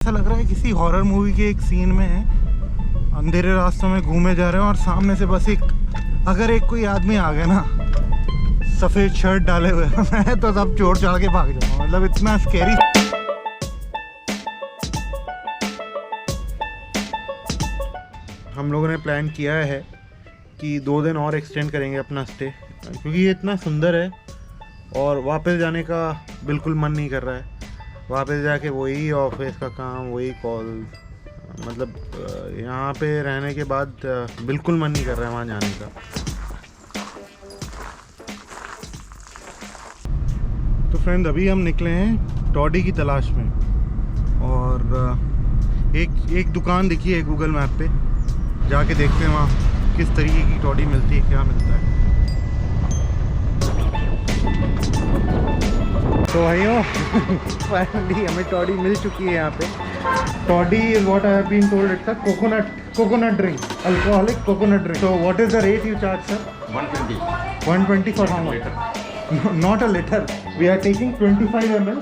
ऐसा लग रहा है किसी हॉरर मूवी के एक सीन में है। अंधेरे रास्तों में घूमे जा रहे हैं और सामने से बस अगर कोई आदमी आ गया ना सफ़ेद शर्ट डाले हुए मैं तो सब चोर चढ़ के भाग जाऊँगा, मतलब इतना स्कैरी। हम लोगों ने प्लान किया है कि 2 दिन और एक्सटेंड करेंगे अपना स्टे, क्योंकि ये इतना सुंदर है और वापस जाने का बिल्कुल मन नहीं कर रहा है। वापस जाके वही ऑफिस का काम, वही कॉल, मतलब यहाँ पे रहने के बाद बिल्कुल मन नहीं कर रहा है वहाँ जाने का। तो फ्रेंड अभी हम निकले हैं टॉडी की तलाश में और एक दुकान दिखी है गूगल मैप पे, जाके देखते हैं वहाँ किस तरीके की टॉडी मिलती है, क्या मिलता है। तो भाइयों फाइनली हमें टॉडी मिल चुकी है यहाँ पे। Toddy is what I have been told, it's a coconut drink, alcoholic coconut drink. So what is the rate you charge sir? 120 for how much? Not a liter. We are taking 25 ml.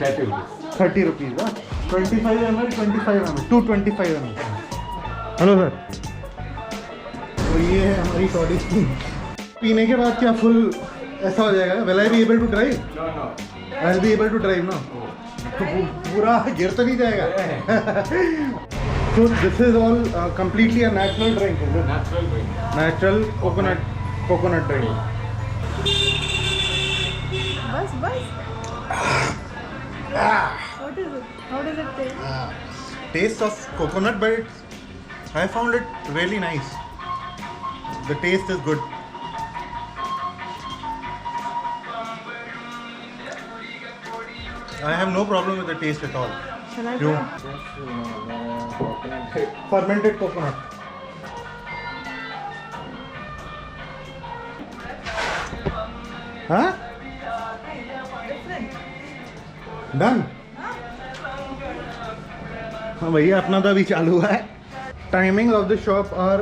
30 rupees. 30 rupees, huh? 25 ml, 25 ml, 225 ml. Hello sir, तो ये है हमारी toddy. पीने के बाद क्या full ऐसा हो जाएगा? Will I be able to drive? No. I'll be able to drive, no? तो पूरा गिर तो नहीं जाएगा? So this is all completely a natural drink, is it? Natural drink. Natural coconut drink. बस What is it? How does it taste? Taste of coconut, but I found it really nice. The taste is good. I have no problem with the taste at all. Shall I You? try? Fermented coconut. Huh? Done? हाँ भैया, अपना तो अभी चालू हुआ है। Timings of the shop are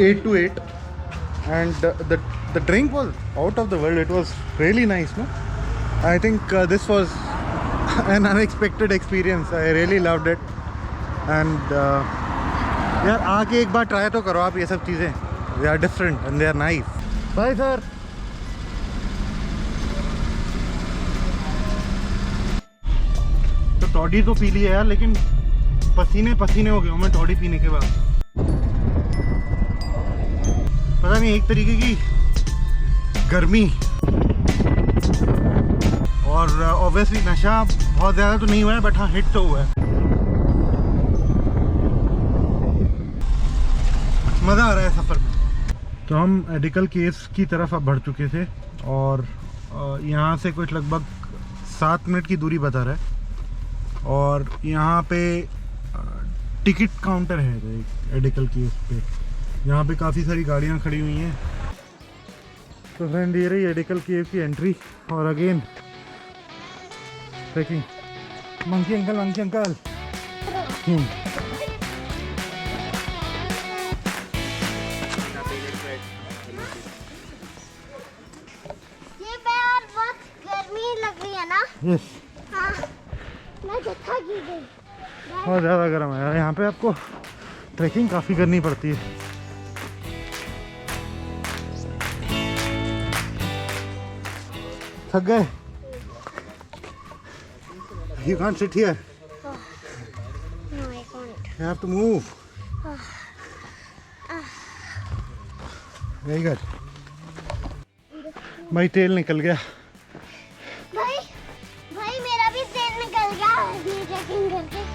8 to 8 and the drink was out of the world. It was really nice, no? I think this was an unexpected experience. I really loved it and यार आके एक बार try तो करो आप ये सब चीज़ें। They are different and they are nice. Bye sir. तो टॉडी तो पी लिया यार, लेकिन पसीने हो गए मैं टॉडी पीने के बाद। पता नहीं, एक तरीके की गर्मी और ऑब्वियसली नशा बहुत ज़्यादा तो नहीं हुआ है, बट हाँ हिट तो हुआ है। मज़ा आ रहा है सफ़र में। तो हम एडिकल केव्स की तरफ अब बढ़ चुके थे और यहाँ से कुछ लगभग 7 मिनट की दूरी बता रहा है और यहाँ पे टिकट काउंटर है एक एडिकल केव्स पे। यहाँ पे काफ़ी सारी गाड़ियाँ खड़ी हुई हैं। तो फ्रेंड ये रही एडिकल केव की एंट्री और again trekking. Monkey uncle yes हाँ, मैं तो थक ही गई। बहुत ज़्यादा गर्म है यार, यहाँ पे आपको ट्रैकिंग काफ़ी करनी पड़ती है। थक गए? You can't sit here. No, I can't. You have to move. Very good. भाई तेल निकल गया। भाई मेरा भी तेल निकल गया ये ट्रैकिंग करके।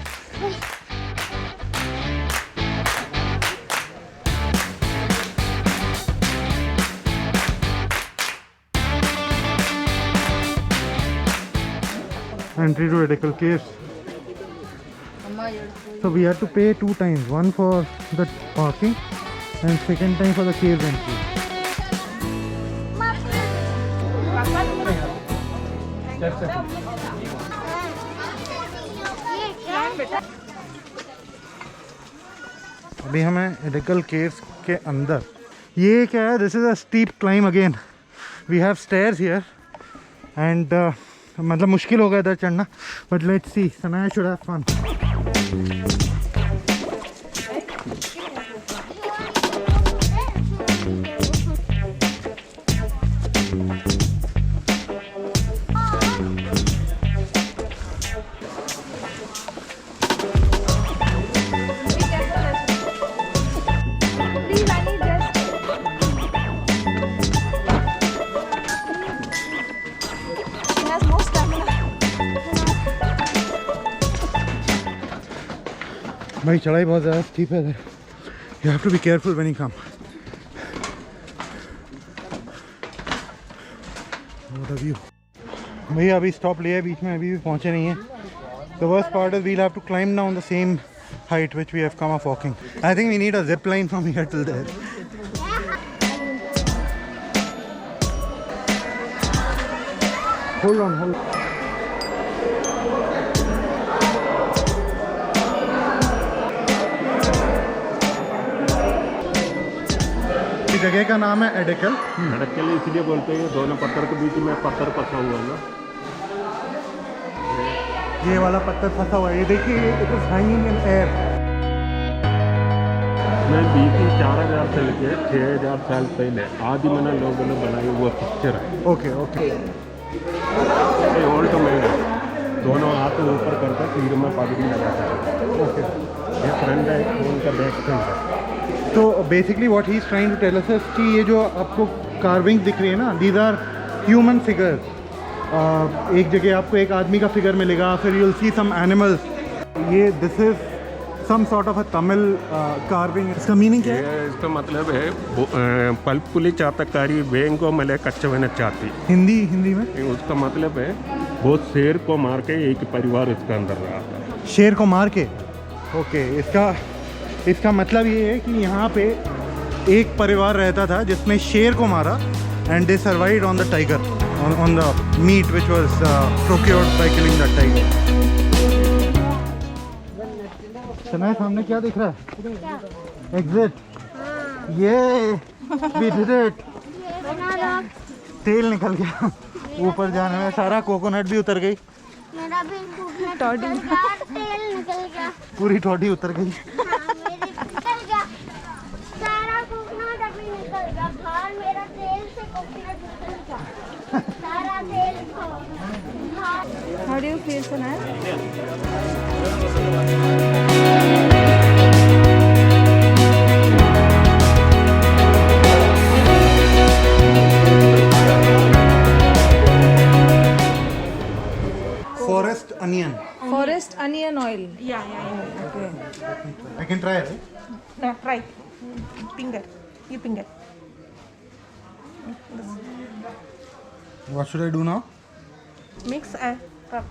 Entry to Edical Caves. So we had to pay 2 times, one for the parking and second time for the cave entry. अभी हमें एडिकल केव्स के अंदर। ये क्या है? This is a steep climb again. We have stairs here and मतलब मुश्किल होगा इधर चढ़ना, but let's see, Sanaya should have fun. Please, I need just. She has more stamina. भाई चढ़ाई बहुत ज़्यादा स्टीप है. You have to be careful when you come. What a view. भैया अभी स्टॉप लिया है बीच में, अभी भी पहुंचे नहीं है. The worst part is we'll have to climb down the same height which we have come up walking. I think we need a zip line from here till there. Hold on, hold on. इस जगह का नाम है एडेकल. अड़केल इसलिए बोलते हैं दोनों पत्थर के बीच में पत्थर फंसा हुआ है ना. ये वाला पत्थर फंसा हुआ है, ये देखिए, it is hanging in air. मैं बीती 4000 से लेके 6000 साल पहले आदि मना लोगों ने बनाई हुआ पिक्चर है. Okay okay. ये ओल्ड मैन है, दोनों हाथ ऊपर करके सिर में पगड़ी लगाता है. ओके. ये फ्रंट है, उनका बैक फ्रंट है. तो basically what he is trying to tell us is कि ये जो आपको कार्विंग दिख रही है ना, दीज आर ह्यूमन फिगर्स. एक जगह आपको एक आदमी का फिगर मिलेगा, फिर यूल सी सम एनिमल्स. ये this is some sort of a Tamil carving. इसका मीनिंग क्या है? ये इसका मतलब है पलपुली चातकारी वेंगो मले कच्चवने चाहती. हिंदी में उसका मतलब है वो शेर को मार के एक परिवार इसका अंदर रहा था. शेर को मार के. ओके. इसका मतलब ये है कि यहाँ पे एक परिवार रहता था जिसने शेर को मारा and they survived on the tiger, on the meat which was procured by killing the tiger. Sana सामने क्या दिख रहा है? एग्जिट. ये वी डिड इट. तेल निकल गया ऊपर जाने में, सारा कोकोनट भी उतर गई. मेरा भी टॉडी तेल निकल गया. पूरी टॉडी उतर गई. हाँ, मेरी निकल गया. सारा कोकोनट अभी निकल गया बाहर. मेरा तेल से कोकोनट निकल गया. सारा तेल बाहर. How do you feel, Sanal? Forest onion. Forest onion oil. Yeah. Okay. I can try it. No, try. Finger. You finger. What should I do now? Mix and rub.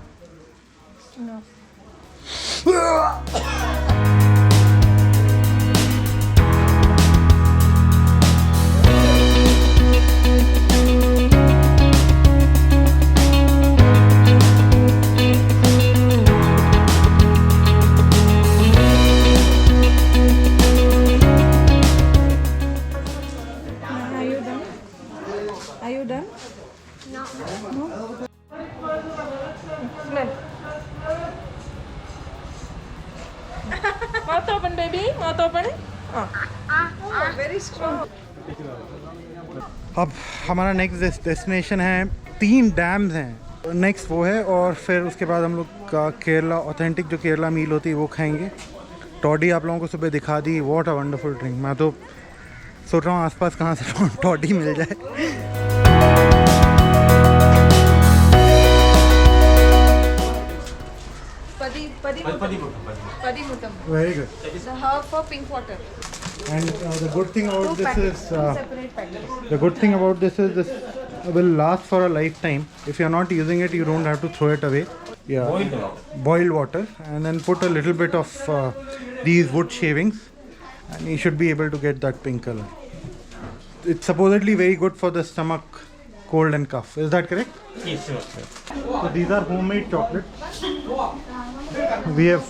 No. Are you done? Are you done? No. Smell. Mouth open, baby. Mouth open. Very strong. अब हमारा next destination है, 3 dams हैं. Next वो है और फिर उसके बाद हम लोग का केरला ऑथेंटिक जो केरला मील होती है वो खाएंगे. टॉडी आप लोगों को सुबह दिखा दी. What a wonderful drink. मैं तो सोच रहा हूँ आसपास कहाँ से टॉडी मिल जाए. Padimuttam. Very good. The herb for pink water. And the good thing about Two this packets. is Two separate packets. the good thing about this is this will last for a lifetime. If you're not using it, you don't have to throw it away. Yeah. Boiled water and then put a little bit of these wood shavings and you should be able to get that pink color. It's supposedly very good for the stomach, cold and cough. Is that correct? Yes, sure. So these are homemade chocolates. We have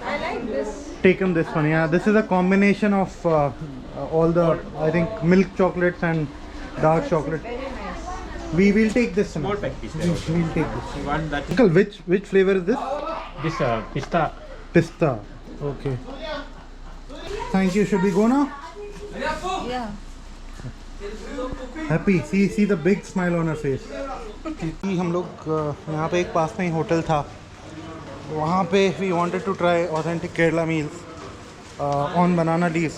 I like this. taken this one. Yeah, this is a combination of all the, I think, milk chocolates and dark chocolate. Very nice. We will take this one. Small pack is there. We'll take this. You want that? Uncle, which flavor is this? This pista. पिस्ता. Okay. Thank you. Should we go now? Yeah. Happy. See the big smile on her face. हम लोग यहाँ पे एक पास में ही hotel था, वहाँ पे we wanted to try authentic Kerala meals on banana leaves.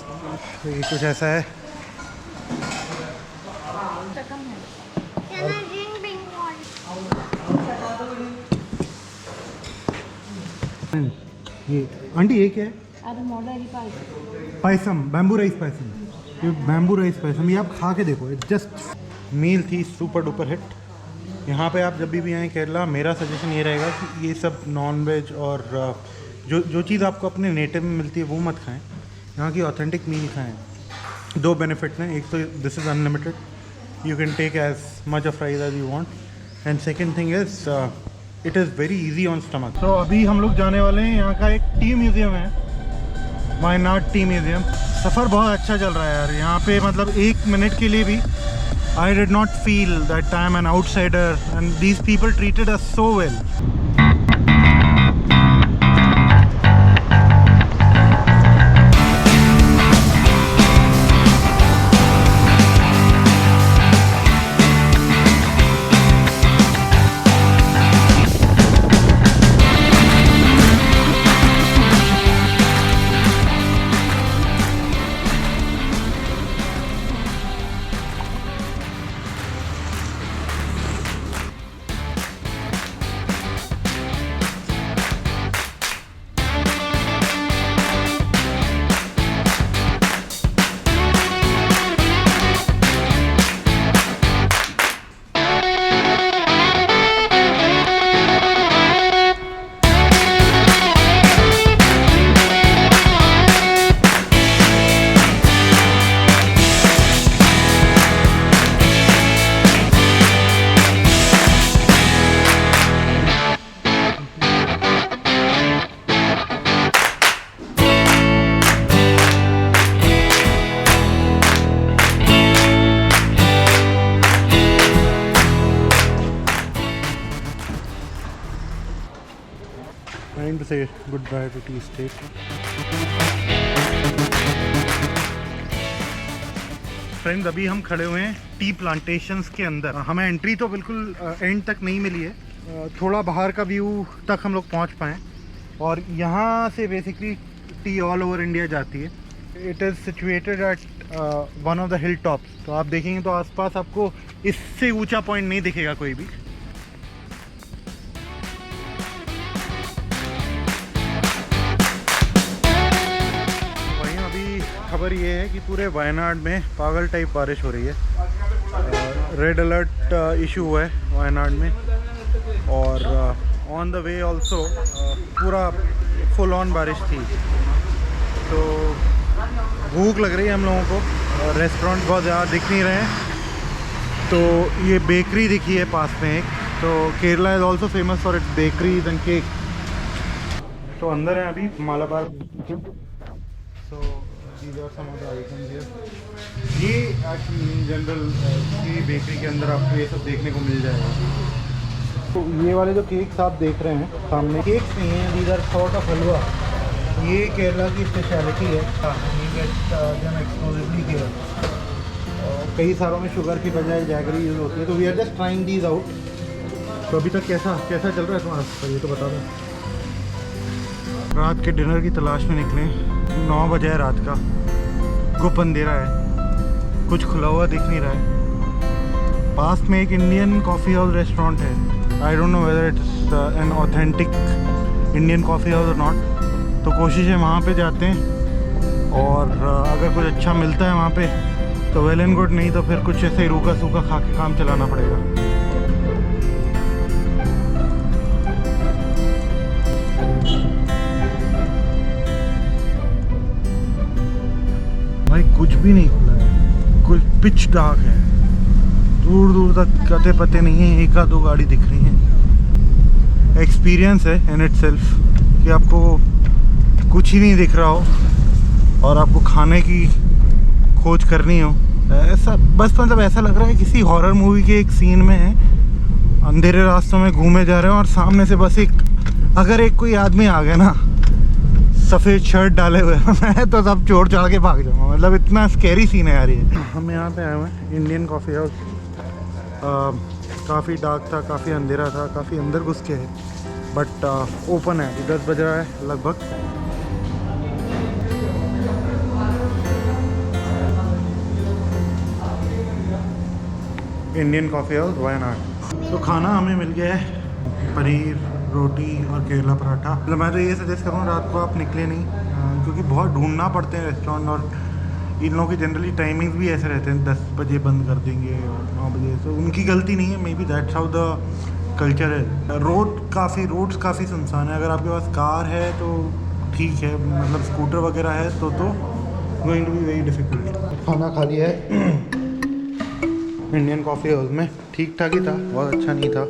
ये कुछ ऐसा है. Can I drink pink one? ये आंटी ये क्या है? Payasam, bamboo rice payasam. ये बैम्बू राइस पायसम ये आप खा के देखो. इट जस्ट मील थी सुपर डुपर हिट. यहाँ पे आप जब भी आएँ केरला, मेरा सजेशन ये रहेगा कि ये सब नॉन वेज और जो चीज़ आपको अपने नेटिव में मिलती है वो मत खाएं. यहाँ की ऑथेंटिक मील खाएं. 2 बेनिफिट्स हैं. एक तो this is unlimited, you can take as much of rice as you want, and second thing is it is very easy on stomach. तो अभी हम लोग जाने वाले हैं, यहाँ का एक टी म्यूज़ियम है, वायनाड टी म्यूज़ियम. सफ़र बहुत अच्छा चल रहा है यार. यहाँ पे मतलब 1 मिनट के लिए भी I did not feel that I am an outsider, and these people treated us so well. Time to say goodbye to tea station. Friends अभी हम खड़े हुए हैं टी प्लांटेशंस के अंदर. हमें एंट्री तो बिल्कुल एंड तक नहीं मिली है, थोड़ा बाहर का व्यू तक हम लोग पहुंच पाएँ. और यहाँ से basically T all over India जाती है. It is situated at one of the hill tops. तो आप देखेंगे तो आसपास आपको इससे ऊंचा पॉइंट नहीं दिखेगा कोई भी. खबर ये है कि पूरे वायनाड में पागल टाइप बारिश हो रही है. रेड अलर्ट इशू हुआ है वायनाड में, और ऑन द वे ऑल्सो पूरा फुल ऑन बारिश थी. तो भूख लग रही है हम लोगों को. रेस्टोरेंट बहुत ज़्यादा दिख नहीं रहे हैं. तो ये बेकरी दिखी है पास में एक. तो Kerala is also famous for its bakeries and cake. तो अंदर है अभी मालाबार. सो these are some of the items here. ये एक्चुअली इन जनरल की बेकरी के अंदर आपको ये सब देखने को मिल जाएगा. तो ये वाले जो केक्स आप देख रहे हैं सामने, केक्स नहीं हैं, these are sort of हलवा. ये केरला की स्पेशलिटी है. एक्सक्लूसिवली केरला. कई सारों में शुगर की बजाय जैगरी यूज़ होती है. तो we are just trying these out. तो अभी तक कैसा चल रहा है तुम्हारा सफर, ये तो बता दो. रात के डिनर की तलाश में निकले. 9 बजे है रात का, गुप अंधेरा है, कुछ खुला हुआ दिख नहीं रहा है. पास में एक इंडियन कॉफ़ी हाउस रेस्टोरेंट है. I don't know whether it's an authentic Indian coffee house और नॉट. तो कोशिश है वहाँ पे जाते हैं, और अगर कुछ अच्छा मिलता है वहाँ पे तो वेल एंड गुड, नहीं तो फिर कुछ ऐसे ही रूखा सूखा खा के काम चलाना पड़ेगा. भाई कुछ भी नहीं खुला है, कुछ पिच डार्क है. दूर दूर तक कते पते नहीं है. 1-2 गाड़ी दिख रही हैं. एक्सपीरियंस है इन इट सेल्फ कि आपको कुछ ही नहीं दिख रहा हो और आपको खाने की खोज करनी हो. ऐसा बस मतलब ऐसा लग रहा है किसी हॉरर मूवी के एक सीन में है. अंधेरे रास्तों में घूमे जा रहे हैं और सामने से बस अगर एक कोई आदमी आ गया ना सफ़ेद शर्ट डाले हुए हैं मैं तो सब चोर चढ़ के भाग जाऊँगा, मतलब इतना स्कैरी सीन है यार ये। हम यहाँ पे आए हुए हैं इंडियन कॉफ़ी हाउस। काफ़ी डार्क था, काफ़ी अंधेरा था, काफ़ी अंदर घुस के है, बट ओपन है। 10 बज रहा है लगभग। Indian coffee house Wayanad. तो खाना हमें मिल गया है, पनीर रोटी और केरला पराठा। मतलब मैं तो ये सजेस्ट करूँ रात को आप निकले नहीं, क्योंकि बहुत ढूंढना पड़ते हैं रेस्टोरेंट, और इन लोगों की जनरली टाइमिंग्स भी ऐसे रहते हैं 10 बजे बंद कर देंगे और 9 बजे। तो उनकी गलती नहीं है, may be that's how the culture है। रोड्स काफ़ी सुनसान है। अगर आपके पास कार है तो ठीक है, मतलब स्कूटर वगैरह है तो going to be very difficult. खाना खा लिया है इंडियन कॉफ़ी हाउस में, ठीक ठाक ही था, बहुत अच्छा नहीं था।